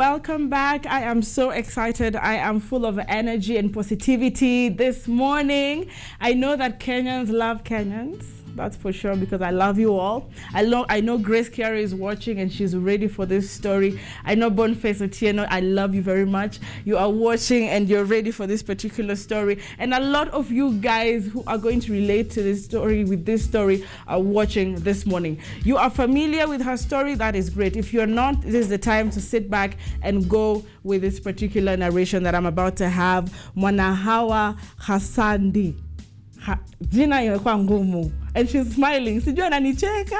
welcome back. I am so excited. I am full of energy and positivity this morning. I know that Kenyans love Kenyans. That's for sure, because I love you all. I know Grace Kiara is watching and she's ready for this story. I know Boniface Otieno, I love you very much. You are watching and you're ready for this particular story. And a lot of you guys who are going to relate to this story with this story are watching this morning. You are familiar with her story. That is great. If you're not, this is the time to sit back and go with this particular narration that I'm about to have. Mwanahawa Hasandi. Jina imekuwa ngumu. And she's smiling. Sijui ananicheka.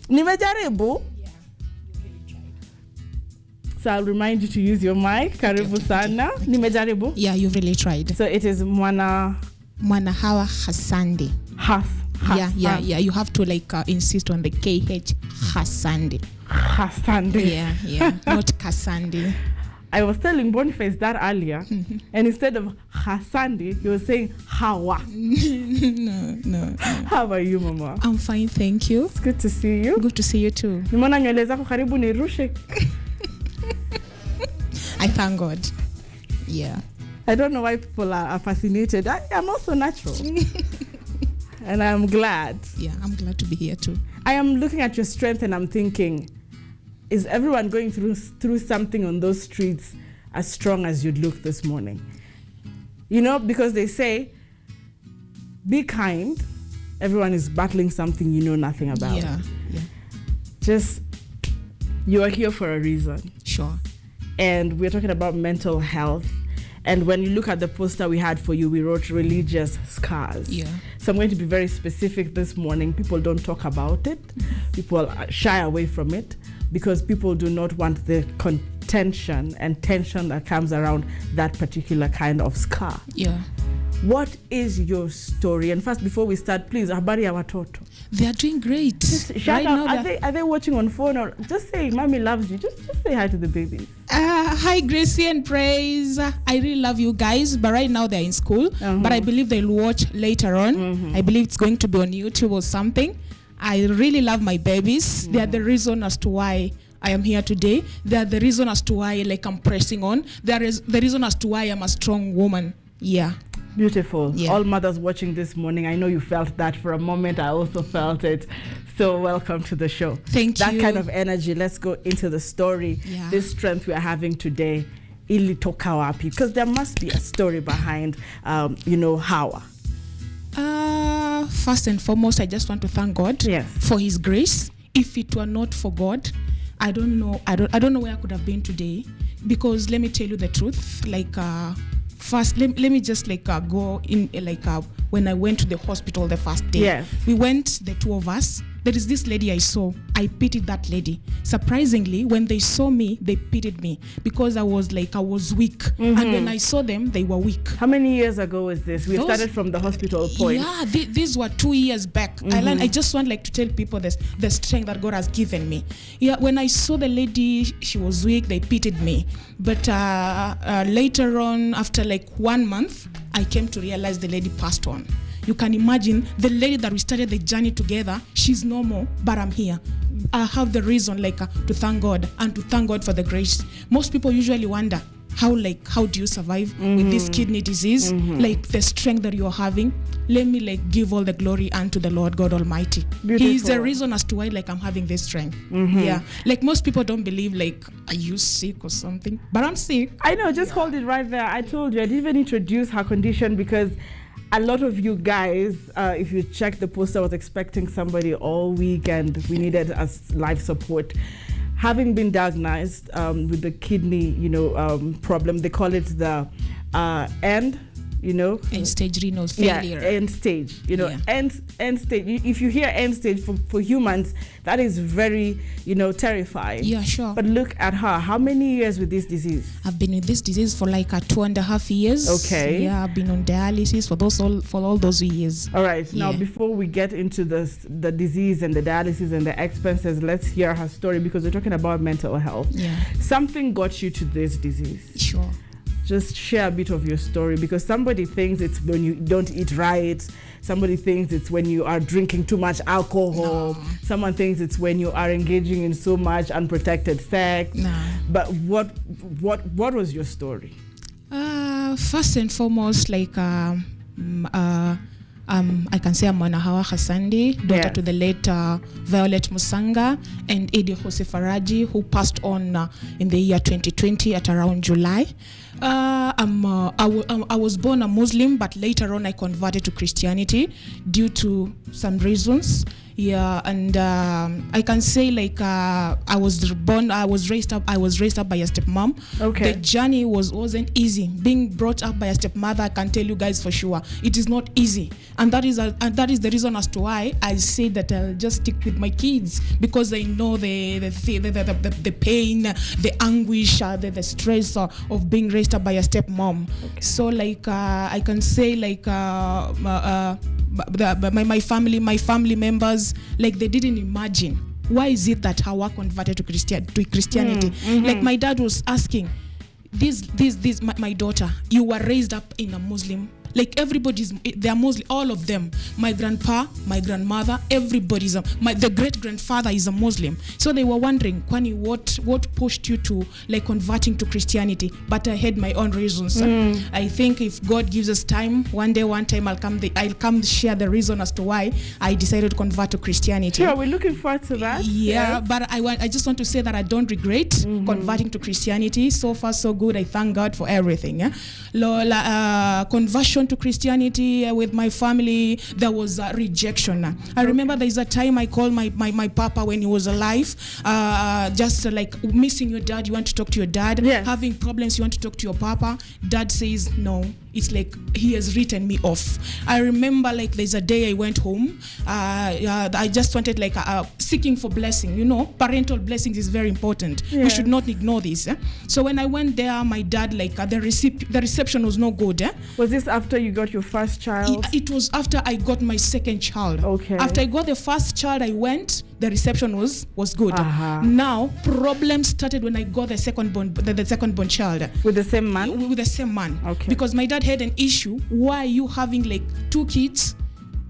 Nimejaribu. Yeah, you really tried. So I'll remind you to use your mic. Karibu sana. Nimejaribu. Yeah, you really tried. So it is Mwanahawa Hasandi. Yeah. You have to insist on the KH Hasandi. Hasandi. Yeah. Not Kasandi. I was telling Boniface that earlier, and instead of Hasandi, he was saying Hawa. No. How are you, Mama? I'm fine, thank you. It's good to see you. Good to see you too. Nimeona nywele zako karibu nirushe. I thank God. Yeah. I don't know why people are fascinated. I am also natural. And I'm glad. Yeah, I'm glad to be here too. I am looking at your strength and I'm thinking, is everyone going through something on those streets as strong as you'd look this morning? You know, because they say, be kind. Everyone is battling something you know nothing about. Yeah. Just, you are here for a reason. Sure. And we're talking about mental health. And when you look at the poster we had for you, we wrote religious scars. Yeah. So I'm going to be very specific this morning. People don't talk about it. People shy away from it because people do not want the contention and tension that comes around that particular kind of scar. Yeah. What is your story? And first, before we start, please, habari ya watoto. They are doing great. Shout out. Are they watching on phone or just say, Mommy loves you? Just say hi to the babies. Hi, Gracie and Praise. I really love you guys, but right now they're in school. But I believe they'll watch later on. I believe it's going to be on YouTube or something. I really love my babies. They are the reason as to why I am here today. They are the reason as to why I'm pressing on. There is the reason as to why I'm a strong woman. Yeah. Beautiful. Yeah. All mothers watching this morning, I know you felt that for a moment. I also felt it. So welcome to the show. Thank you. That kind of energy. Let's go into the story. Yeah. This strength we are having today. Ilitoka wapi? Because there must be a story behind, Hawa. First and foremost, I just want to thank God for His grace. If it were not for God, I don't know where I could have been today. Because let me tell you the truth. First, let me just go in when I went to the hospital the first day. Yes. We went, the two of us. There is this lady I saw. I pitied that lady. Surprisingly, when they saw me, they pitied me because I was weak. And when I saw them, they were weak. How many years ago was this? We started from the hospital point. Yeah, these were 2 years back. I just want to tell people the strength that God has given me. Yeah, when I saw the lady, she was weak, they pitied me. But later on, after 1 month, I came to realize the lady passed on. You can imagine the lady that we started the journey together, she's no more, but I'm here. I have the reason to thank God and to thank God for the grace. Most people usually wonder how do you survive with this kidney disease? The strength that you're having. Let me give all the glory unto the Lord God Almighty. Beautiful. He is the reason as to why I'm having this strength. Yeah. Most people don't believe are you sick or something? But I'm sick. I know, just hold it right there. I told you, I didn't even introduce her condition because a lot of you guys, if you check the poster, I was expecting somebody all week and we needed as life support. Having been diagnosed with the kidney, problem, they call it the end stage renal failure. Yeah, end stage. End stage. If you hear end stage for humans, that is very, terrifying. Yeah, sure. But look at her. How many years with this disease? I've been with this disease for 2.5 years. Okay. Yeah, I've been on dialysis for all those years. All right. Now, before we get into the disease and the dialysis and the expenses, let's hear her story because we're talking about mental health. Yeah. Something got you to this disease. Sure. Just share a bit of your story because somebody thinks it's when you don't eat right, Somebody thinks it's when you are drinking too much alcohol. No. Someone thinks it's when you are engaging in so much unprotected sex. No. But what was your story? First and foremost, like I can say I'm Mwanahawa Hassandi, daughter to the late Violet Musanga and Iddi Faraji, who passed on in the year 2020 at around July. I was born a Muslim, but later on I converted to Christianity due to some reasons. Yeah, and I can say like I was raised up by a stepmom. Okay. The journey wasn't easy. Being brought up by a stepmother, I can tell you guys for sure, it is not easy. And that is the reason as to why I say that I'll just stick with my kids, because I know the pain, the anguish, the stress of being raised up by a stepmom. Okay. So like I can say like my family members, like they didn't imagine why is it that Hawa converted to Christianity. Like my dad was asking, my daughter, you were raised up in a Muslim. Like they're Muslim, all of them. My grandpa, my grandmother, everybody's the great grandfather is a Muslim. So they were wondering, Kwani, what pushed you to like converting to Christianity? But I had my own reasons. I think if God gives us time, one time I'll come share the reason as to why I decided to convert to Christianity. Sure, we're looking forward to that. Yeah, yes. But I just want to say that I don't regret converting to Christianity. So far, so good. I thank God for everything. Yeah? Conversion to Christianity with my family, there was a rejection. I remember there's a time I called my papa when he was alive, just like missing your dad, you want to talk to your dad, having problems, you want to talk to your papa. Dad says no. It's like he has written me off. I remember like there's a day I went home. I just wanted like seeking for blessing. You know, parental blessings is very important. Yeah. We should not ignore this. So when I went there, my dad like the reception was no good. Was this after you got your first child? It was after I got my second child. Okay. After I got the first child, I went. The reception was good. Now problems started when I got the second born child. With the same man? With the same man. Okay. Because my dad had an issue. Why are you having like 2 kids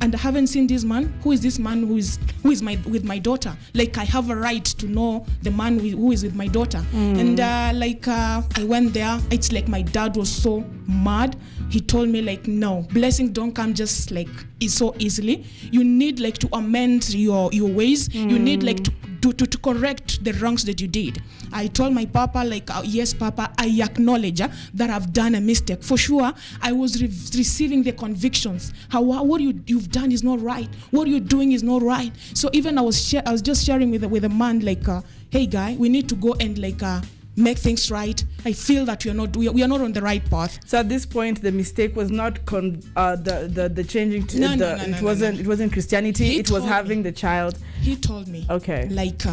and I haven't seen this man? Who is this man who is with my daughter? Like I have a right to know the man who is with my daughter. And I went there. It's like my dad was so mad. He told me like, no, blessings don't come just like so easily. You need like to amend your ways. You need like to correct the wrongs that you did. I told my papa like, yes, Papa, I acknowledge that I've done a mistake. For sure, I was receiving the convictions. What you've done is not right. What you're doing is not right. So even I was just sharing with a man like, hey guy, we need to go and like make things right. I feel that we are not on the right path. So at this point, the mistake was not the changing to it wasn't Christianity. It was having the child. He told me. Okay. Like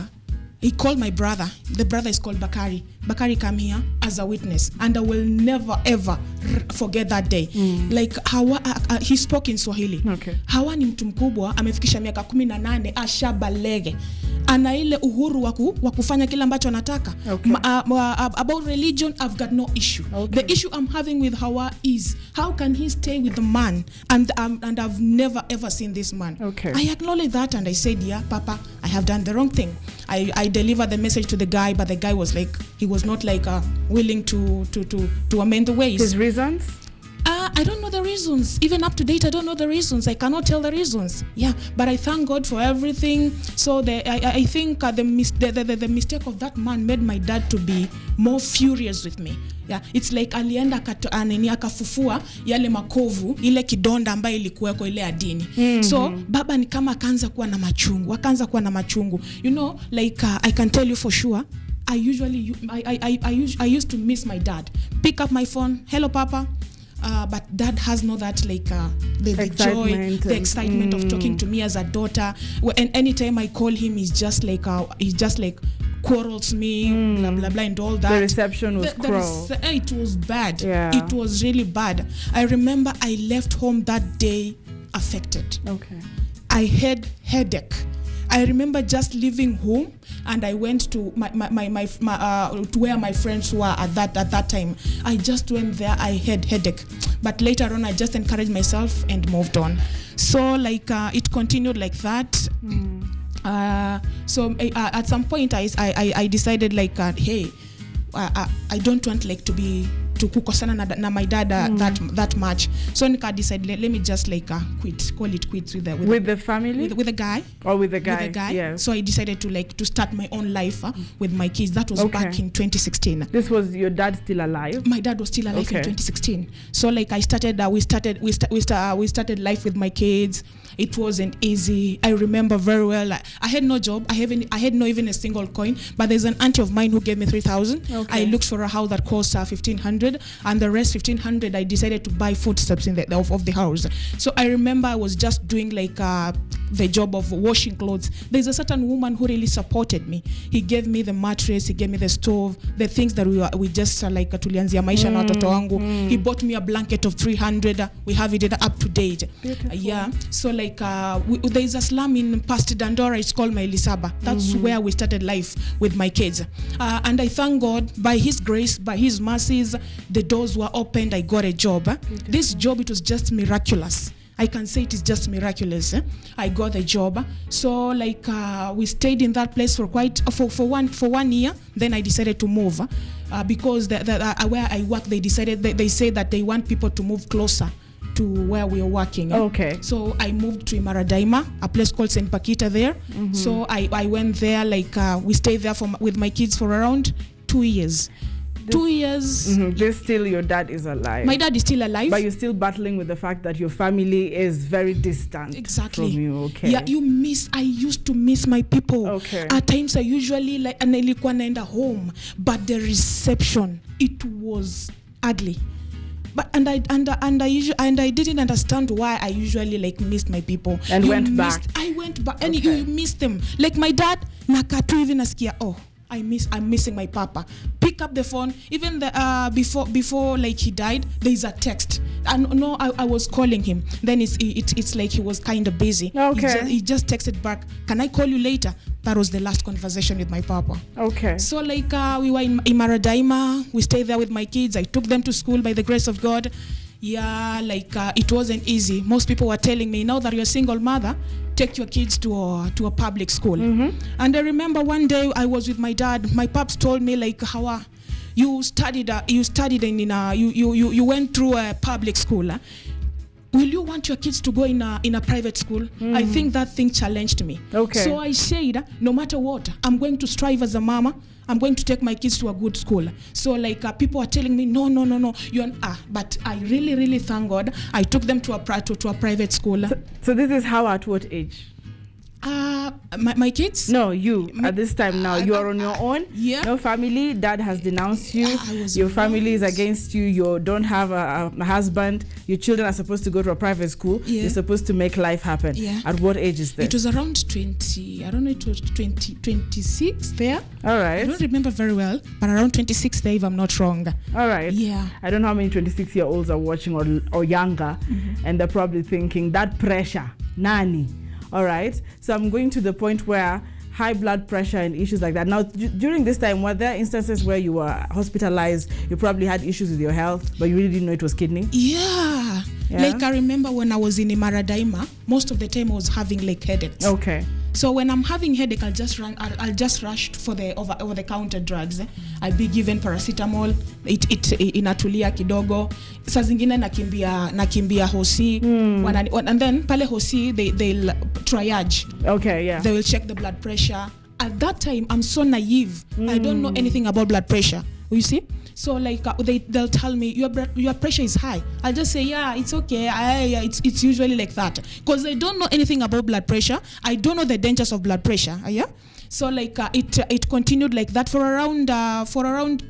he called my brother. The brother is called Bakari. Bakari, come here as a witness, and I will never ever forget that day. Like Hawa, he spoke in Swahili. Okay. Hawa ni mtu mkubwa, amefikisha miaka 18, ashabalege. Ana ile uhuru wa kufanya kile ambacho anataka. Okay. About religion, I've got no issue. Okay. The issue I'm having with Hawa is how can he stay with the man and I've never ever seen this man. Okay. I acknowledge that and I said, yeah, Papa, I have done the wrong thing. I delivered the message to the guy, but the guy was like, he was not like willing to amend the ways. His reasons? I don't know the reasons. Even up to date, I don't know the reasons. I cannot tell the reasons. Yeah, but I thank God for everything. So I think the mistake of that man made my dad to be more furious with me. Yeah, it's like alienda akafufua yale makovu, ile kidonda ambayo ilikuweko ile adini. So baba ni kama akaanza kuwa na machungu. You know, like I can tell you for sure, I used to miss my dad. Pick up my phone, hello Papa. But dad has no that like the joy, the excitement of talking to me as a daughter. And anytime I call him, he's just like quarrels me, blah blah blah, and all that. The reception was cruel. It was bad. Yeah. It was really bad. I remember I left home that day affected. Okay. I had headache. I remember just leaving home and I went to to where my friends were at that time. I just went there. I had headache. but later on I just encouraged myself and moved on. So like it continued like that. So at some point I decided like hey, I don't want like to kukosana na my dad that much. So nika decide let me just like call it quits with the family, with the guy, or with the guy. With the guy. Yes. So I decided to start my own life with my kids. That was back in 2016. This was your dad still alive? My dad was still alive in 2016. So like I started we started life with my kids. It wasn't easy. I remember very well. I had no job. I had no even a single coin. But there's an auntie of mine who gave me 3,000. I looked for a house that cost 1,500, and the rest 1,500 I decided to buy foodstuffs of the house. So I remember I was just doing like the job of washing clothes. There's a certain woman who really supported me. He gave me the mattress. He gave me the stove. The things that we just like tulianzia maisha na watoto wangu. He bought me a blanket of 300. We have it up to date. Yeah. So like there is a slum in past Dandora. It's called Mailisaba. That's where we started life with my kids. And I thank God, by His grace, by His mercies, the doors were opened. I got a job. This job, it was just miraculous. I can say it is just miraculous. I got a job. So like we stayed in that place for for 1 year. Then I decided to move because where I work, they said that they want people to move closer to where we are working. Okay. So I moved to Imaradaima, a place called St. Pakita there. So I went there, like we stayed there with my kids for around 2 years. 2 years. This still your dad is alive. My dad is still alive. But you're still battling with the fact that your family is very distant from you. Okay. Yeah, I used to miss my people. Okay. At times I usually like nilikuwa naenda home, but the reception, it was ugly. But and I didn't understand why I usually like missed my people. And I went back, and you miss them. Like my dad, nakatu even askia, I'm missing my papa. Pick up the phone. Even before like he died, there is a text. And no, I was calling him. Then it's like he was kind of busy. Okay. He just texted back, "Can I call you later?" That was the last conversation with my papa. Okay. So like we were in Imaradaima. We stayed there with my kids. I took them to school by the grace of God. Yeah, like it wasn't easy. Most people were telling me, now that you're a single mother, take your kids to a public school. And I remember one day I was with my dad. My pops told me like, Hawa, you studied you went through a public school. Will you want your kids to go in a private school? I think that thing challenged me. Okay. So I said, no matter what, I'm going to strive as a mama. I'm going to take my kids to a good school. So like people are telling me, no. But I really thank God. I took them to a private school. So this is how, at what age? My kids? No, you. At this time now, you are on your own. Yeah. No family. Dad has denounced you. Your family is against you. You don't have a husband. Your children are supposed to go to a private school. Yeah. You're supposed to make life happen. Yeah. At what age is this? It was around 20. I don't know. It was 26 there. All right. I don't remember very well, but around 26 there, if I'm not wrong. All right. Yeah. I don't know how many 26-year-olds are watching or younger, and they're probably thinking that pressure, nani. All right. So I'm going to the point where high blood pressure and issues like that. Now, during this time, were there instances where you were hospitalized? You probably had issues with your health, but you really didn't know it was kidney? Yeah. Like I remember when I was in Imaradaima, most of the time I was having like headaches. Okay. So when I'm having headache, I'll just rush for the over-the-counter drugs. I'll be given paracetamol. It inatulia kidogo. Saa zingine nakimbia hosi. And then pale hosi they'll triage. Okay, yeah. They will check the blood pressure. At that time, I'm so naive. I don't know anything about blood pressure. You see? So like they'll tell me your pressure is high. I'll just say, yeah, it's okay. It's usually like that because I don't know anything about blood pressure. I don't know the dangers of blood pressure. Yeah. So like it continued like that for around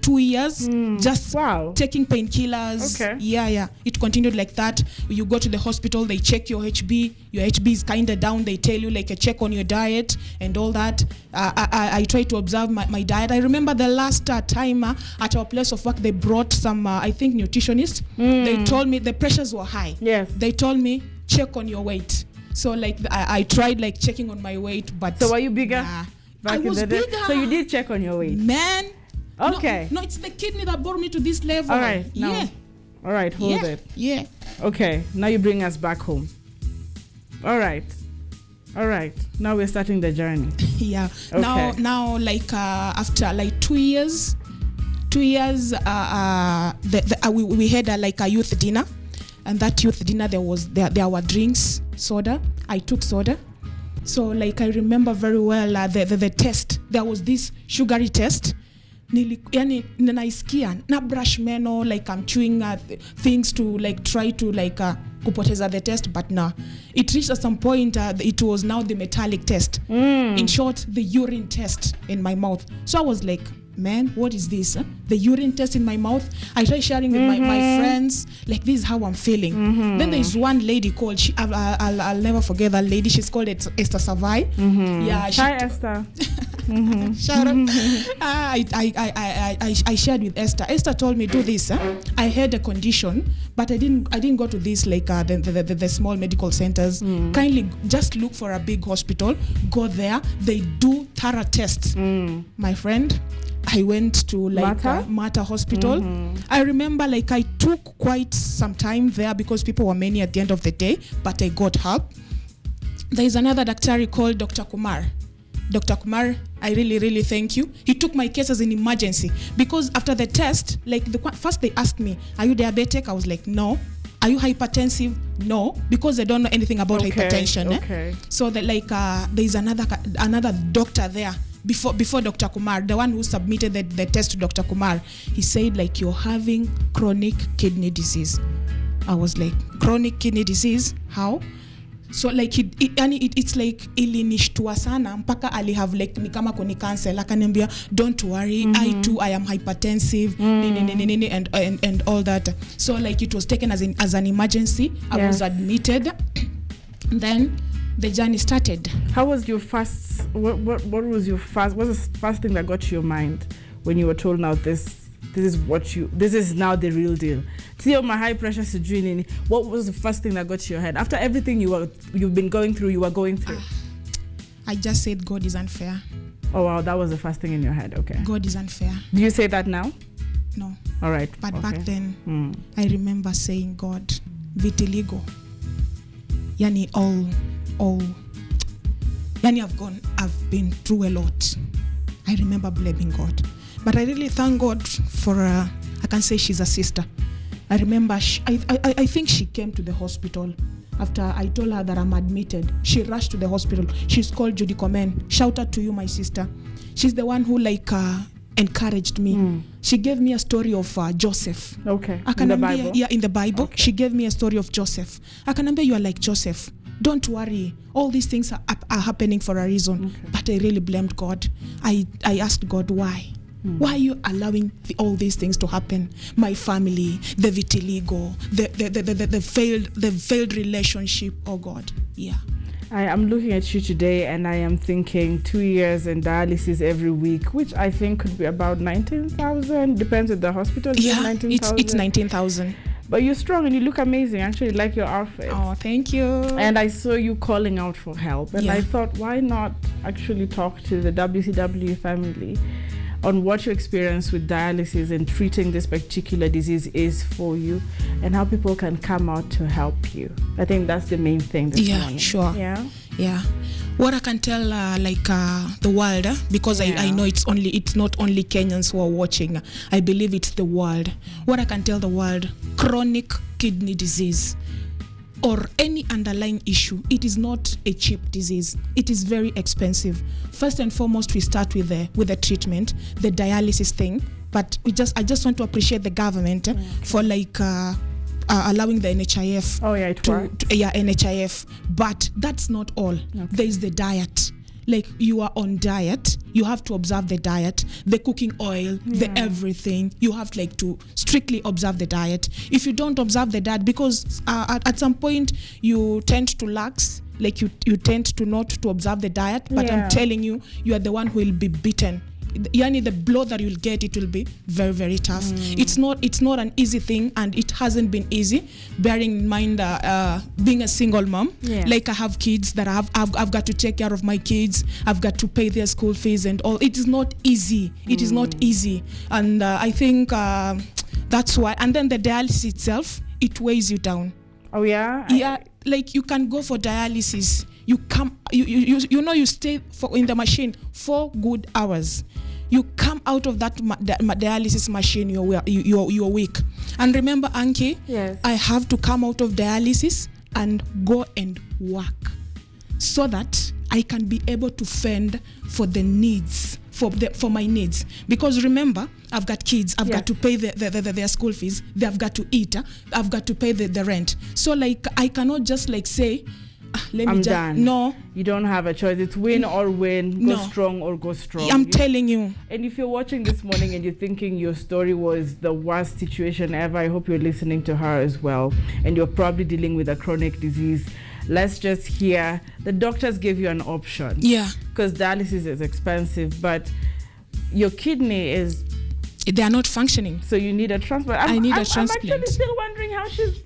2 years. Just taking painkillers. Okay. Yeah. It continued like that. You go to the hospital, they check your HB. Your HB is kind of down. They tell you like a check on your diet and all that. I try to observe my diet. I remember the last time at our place of work, they brought some I think nutritionists. They told me the pressures were high. Yes. They told me check on your weight. So like I tried like checking on my weight, but so were you bigger? Nah. I was bigger. So you did check on your weight? Man. Okay. No, it's the kidney that brought me to this level. All right. Now, yeah. All right, hold it. Yeah. Okay, now you bring us back home. All right. Now we're starting the journey. Yeah. Okay. Now, like after like 2 years, we had a youth dinner, and that youth dinner there were drinks, soda. I took soda. So like I remember very well the test. There was this sugary test. Naisikia na brush meno, like I'm chewing things to like try to like kupoteza the test, but no, it reached at some point it was now the metallic test. In short, the urine test in my mouth. So I was like, man, what is this? The urine test in my mouth. I tried sharing with my friends, like, this is how I'm feeling. Then there's one lady called, I'll never forget that lady. She's called Esther Savai. Yeah, Hi, Esther. Shout out. I shared with Esther. Esther told me, do this. I had a condition, but I didn't go to this like the small medical centers. Kindly just look for a big hospital. Go there. They do thorough tests. My friend, I went to like Mata Hospital. I remember like I took quite some time there because people were many at the end of the day, but I got help. There is another daktari called Dr. Kumar. Dr. Kumar, I really, really thank you. He took my case as an emergency because after the test, like first they asked me, are you diabetic? I was like, no. Are you hypertensive? No, because they don't know anything about hypertension. Okay. So that like there is another doctor there before Dr. Kumar, the one who submitted the test to Dr. Kumar. He said like, you're having chronic kidney disease. I was like, chronic kidney disease? How? So like it's like ilinishtua sana mpaka ali have like ni kama kuni cancel akaniambia don't worry, I too I am hypertensive and all that. So like it was taken as an emergency. I was admitted. Then the journey started. How was your first What was your first? What's the first thing that got to your mind when you were told, now this is now the real deal? See, my high pressure sujui. What was the first thing that got to your head after everything you've been going through? You were going through. I just said God is unfair. Oh wow, that was the first thing in your head. Okay. God is unfair. Do you say that now? No. All right. But back then, I remember saying, God, vitiligo. Yani all. Yani I've been through a lot. I remember blaming God. But I really thank God for, I can say she's a sister. I remember, I think she came to the hospital. After I told her that I'm admitted, she rushed to the hospital. She's called Judy Komen. Shout out to you, my sister. She's the one who encouraged me. She gave me a story of Joseph. Okay. In the Bible? Yeah, in the Bible. Okay. She gave me a story of Joseph. Akanambia, you are like Joseph. Don't worry. All these things are happening for a reason. Okay. But I really blamed God. I asked God, why? Why are you allowing all these things to happen? My family, the vitiligo, the failed relationship. Oh God, yeah. I am looking at you today and I am thinking 2 years in dialysis every week, which I think could be about 19,000. Depends on the hospital. Yeah, 19,000. It's 19,000. But you're strong and you look amazing. I actually like your outfit. Oh, thank you. And I saw you calling out for help. And I thought, why not actually talk to the WCW family on what your experience with dialysis and treating this particular disease is for you and how people can come out to help you. I think that's the main thing this morning. Yeah, sure. Yeah. What I can tell the world, because I know it's not only Kenyans who are watching. I believe it's the world. What I can tell the world, chronic kidney disease or any underlying issue, it is not a cheap disease. It is very expensive. First and foremost, we start with the treatment, the dialysis thing. But I just want to appreciate the government for allowing the NHIF. Oh yeah, it works. NHIF. But that's not all. Okay. There is the diet. Like you are on diet, you have to observe the diet, the cooking oil, the everything. You have to strictly observe the diet. If you don't observe the diet, because at some point you tend to lax, like you tend to not to observe the diet. But I'm telling you, you are the one who will be beaten. Yani the blow that you'll get, it will be very, very tough. It's not an easy thing, and it hasn't been easy, bearing in mind being a single mom. Like I have kids that I've got to take care of my kids. I've got to pay their school fees and all. It is not easy. It is not easy. And I think that That's why. And then the dialysis itself, it weighs you down. Oh yeah. Yeah, like you can go for dialysis. You come, you stay in the machine 4 good hours. You come out of that dialysis machine, you're weak. And remember, Ankey, yes, I have to come out of dialysis and go and work so that I can be able to fend for the needs, for my needs. Because remember, I've got kids, I've got to pay their school fees, they've got to eat, I've got to pay the rent. So like I cannot just like say, I'm done. No. You don't have a choice. It's win or win, go strong or go strong. I'm telling you. And if you're watching this morning and you're thinking your story was the worst situation ever, I hope you're listening to her as well. And you're probably dealing with a chronic disease. Let's just hear, the doctors gave you an option. Yeah. Because dialysis is expensive, but your kidney is... They are not functioning. So you need a transplant. I need a transplant. I'm actually still wondering how she's...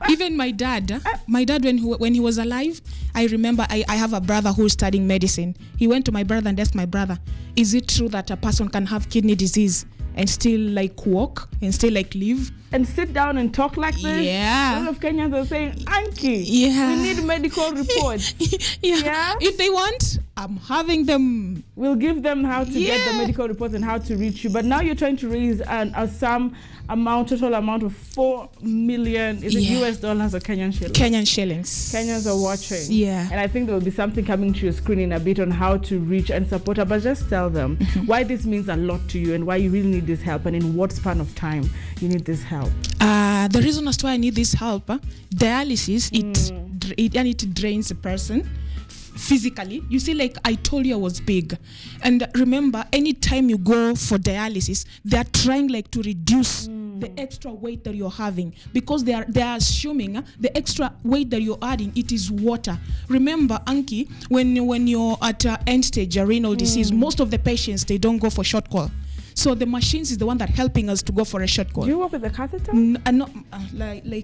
Even my dad when he was alive, I remember I have a brother who's studying medicine. He went to my brother and asked my brother, is it true that a person can have kidney disease and still like walk and still like live and sit down and talk like this? Yeah. A lot of Kenyans are saying, Ankey, yeah, we need medical reports. Yeah. If they want, I'm having them. We'll give them how to get the medical reports and how to reach you. But now you're trying to raise total amount of 4 million. Is it US dollars or Kenyan shillings? Kenyan shillings. Kenyans are watching. Yeah. And I think there will be something coming to your screen in a bit on how to reach and support her. But just tell them why this means a lot to you and why you really need this help and in what span of time you need this help. The reason as to why I need this help, dialysis, it drains a person physically. You see, like I told you, I was big, and remember, anytime you go for dialysis, they are trying like to reduce the extra weight that you're having, because they are assuming the extra weight that you're adding, it is water. Remember, Ankey, when you're at end stage renal disease, most of the patients, they don't go for short call. So the machines is the one that helping us to go for a short call. Do you work with the catheter? No,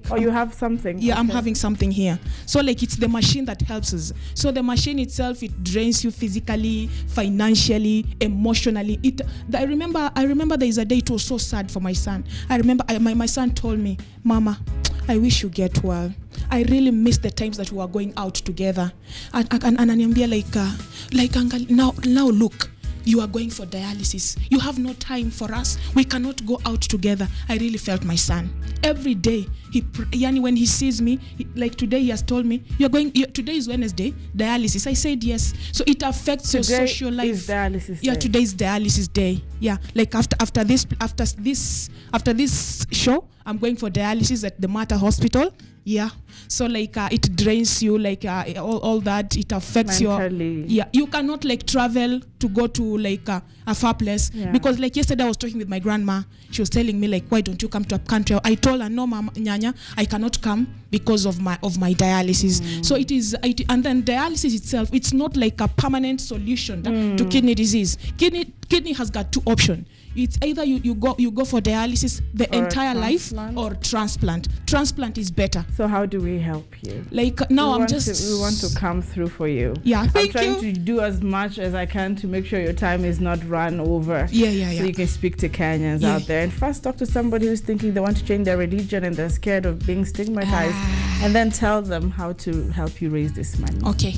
or you have something? Yeah, okay. I'm having something here. So like it's the machine that helps us. So the machine itself, it drains you physically, financially, emotionally. I remember there is a day it was so sad for my son. I remember my son told me, Mama, I wish you get well. I really miss the times that we were going out together. And ananiambia like uncle, now look. You are going for dialysis. You have no time for us. We cannot go out together. I really felt my son. Every day, when he sees me, like today he has told me, today is Wednesday, dialysis. I said yes. So it affects your social life. Is dialysis day. Today is dialysis day. Yeah, like after this show, I'm going for dialysis at the Mater Hospital. Yeah, so like it drains you, like all that. It affects mentally. You cannot like travel to go to like a far place, because like yesterday I was talking with my grandma. She was telling me like, why don't you come to a country? I told her, no, Mama Nyanya, I cannot come because of my dialysis. So and then dialysis itself, it's not like a permanent solution to kidney disease. Kidney has got 2 options. It's either you go for dialysis the entire life or transplant. Transplant is better. So how do we help you? Like now we want to come through for you. Yeah, I'm trying to do as much as I can to make sure your time is not run over. Yeah. So you can speak to Kenyans out there and first talk to somebody who's thinking they want to change their religion and they're scared of being stigmatized, and then tell them how to help you raise this money. Okay.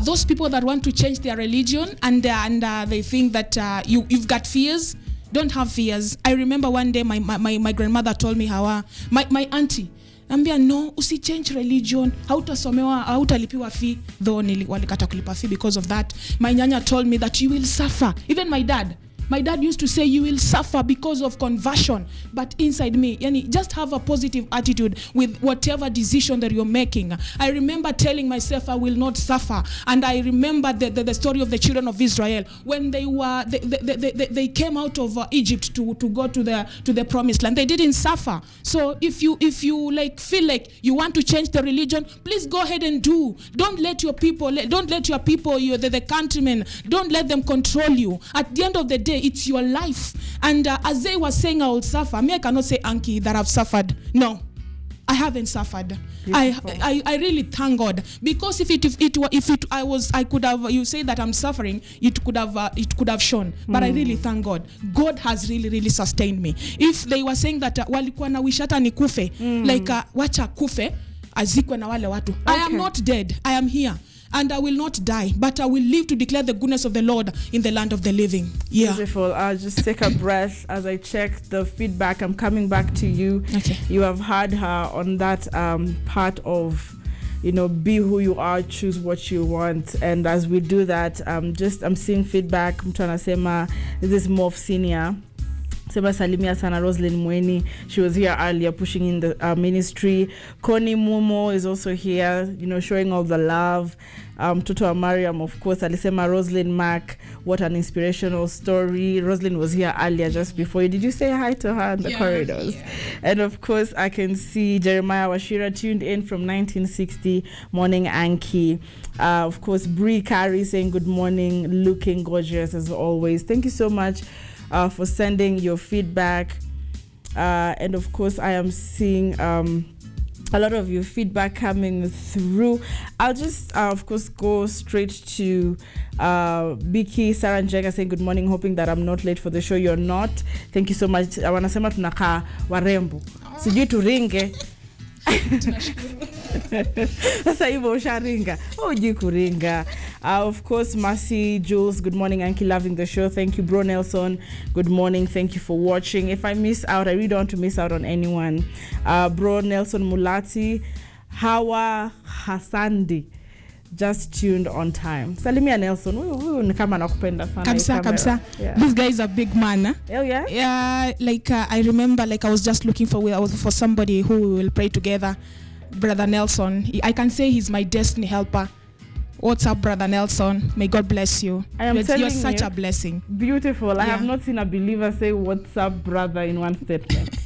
Those people that want to change their religion and they think that you've got fears, don't have fears. I remember one day my grandmother told me how my auntie ambia, no, usichange religion, hautalipiwa fee, though walikata kulipa fee because of that. My nyanya told me that you will suffer. Even my dad used to say you will suffer because of conversion, but inside me, just have a positive attitude with whatever decision that you're making. I remember telling myself I will not suffer, and I remember the story of the children of Israel when they came out of Egypt to go to the promised land. They didn't suffer. So if you like feel like you want to change the religion, please go ahead and do. Don't let your people, the countrymen, don't let them control you. At the end of the day, it's your life. And as they were saying, I will suffer. I cannot say, Ankey, that I've suffered. No. I haven't suffered. Beautiful. I really thank God, because if I could have, you say that I'm suffering, it could have shown, but I really thank God. God has really sustained me. If they were saying that walikuwa na wishata ni kufe, like wacha kufe azikwe na wale watu. I am not dead. I am here. And I will not die, but I will live to declare the goodness of the Lord in the land of the living. Yeah. Beautiful. I'll just take a breath as I check the feedback. I'm coming back to you. Okay. You have heard her on that part of, be who you are, choose what you want. And as we do that, I'm seeing feedback. Mtu anasema, this is Morph Senior. Seba Salimia Sana Roslyn Mweni. She was here earlier pushing in the ministry. Connie Mumo is also here, showing all the love. Toto Mariam, of course. Alisema Roslyn Mack. What an inspirational story. Roslyn was here earlier just before you. Did you say hi to her in the corridors? Yeah. And of course, I can see Jeremiah Washira tuned in from 1960. Morning, Ankey. Of course, Bree Carey saying good morning. Looking gorgeous as always. Thank you so much for sending your feedback. And of course, I am seeing a lot of your feedback coming through. I'll just, of course, go straight to Biki Sarah Njega saying good morning, hoping that I'm not late for the show. You're not. Thank you so much. Wanasema tunaka warembo. Sijui turinge. Sasa hivyo usharinga. Hujui kuringa. Of course, Mercy Jules, good morning. Ankey, loving the show. Thank you. Bro Nelson, good morning. Thank you for watching. If I miss out, I really don't want to miss out on anyone. Bro Nelson Mulati, Hawa Hasandi, just tuned on time. Salimia Nelson, huyu ni kama nakupenda sana. Kabisa. Yeah. This guy is a big man. Oh yeah? Yeah, like I remember, like I was just looking for somebody who will pray together. Brother Nelson, I can say he's my destiny helper. What's up, Brother Nelson? May God bless you. You're such a blessing. Beautiful. I have not seen a believer say what's up, brother, in one statement.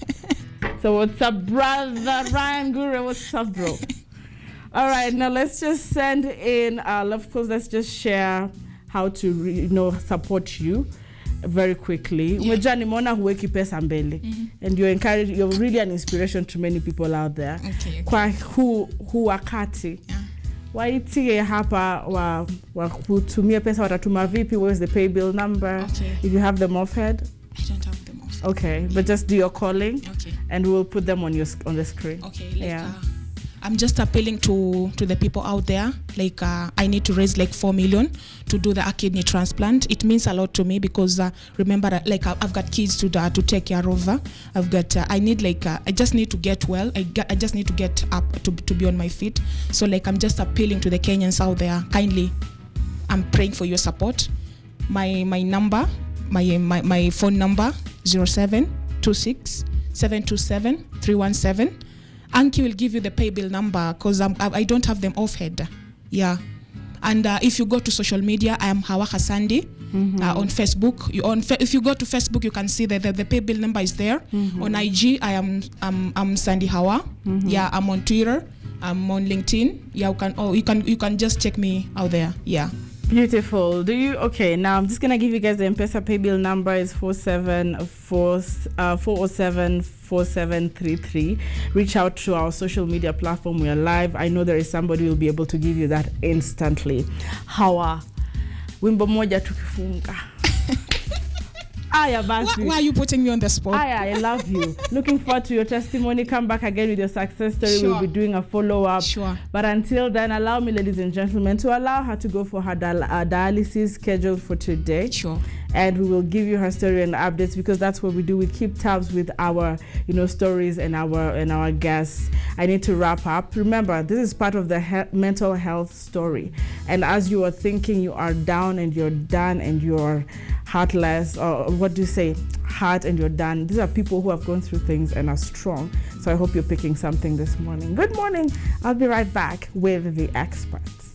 So what's up, brother Ryan Gure? What's up, bro? All right, now let's just send in, of course, let's just share how to support you very quickly. Umejua nimeona huweki pesa mbele. And you're really an inspiration to many people out there. Okay. Kwa wakati. Waitie hapa wa kutumia pesa watatuma vipi? Where's the pay bill number? Okay. If you have them offhand. I don't have them offhand. Okay, but just do your calling. Okay. And we'll put them on the screen. Okay. I'm just appealing to the people out there. Like I need to raise like 4 million to do the kidney transplant. It means a lot to me because remember, like I've got kids to take care of. I've got I need I just need to get well. I just need to get up to be on my feet. So like I'm just appealing to the Kenyans out there. Kindly, I'm praying for your support. My number, my phone number 0726 727 317. Ankey will give you the pay bill number because I don't have them offhand. Yeah. And if you go to social media, I am Hawa Hasandi on Facebook. If you go to Facebook, you can see that the pay bill number is there. On IG, I'm Sandy Hawa. Yeah, I'm on Twitter. I'm on LinkedIn. Yeah, you can just check me out there. Yeah. Beautiful. Okay, now I'm just going to give you guys the M-Pesa pay bill number is 4074733. Reach out to our social media platform. We are live. I know there is somebody who will be able to give you that instantly. Hawa, wimbo moja tukifunga. Aya, why are you putting me on the spot? Aya, I love you. Looking forward to your testimony. Come back again with your success story. Sure. We'll be doing a follow-up. Sure. But until then, allow me, ladies and gentlemen, to allow her to go for her dialysis scheduled for today. Sure. And we will give you her story and updates because that's what we do. We keep tabs with our, stories and our guests. I need to wrap up. Remember, this is part of the mental health story. And as you are thinking you are down and you're done and you're heartless, or what do you say? Heart and you're done. These are people who have gone through things and are strong. So I hope you're picking something this morning. Good morning. I'll be right back with the experts.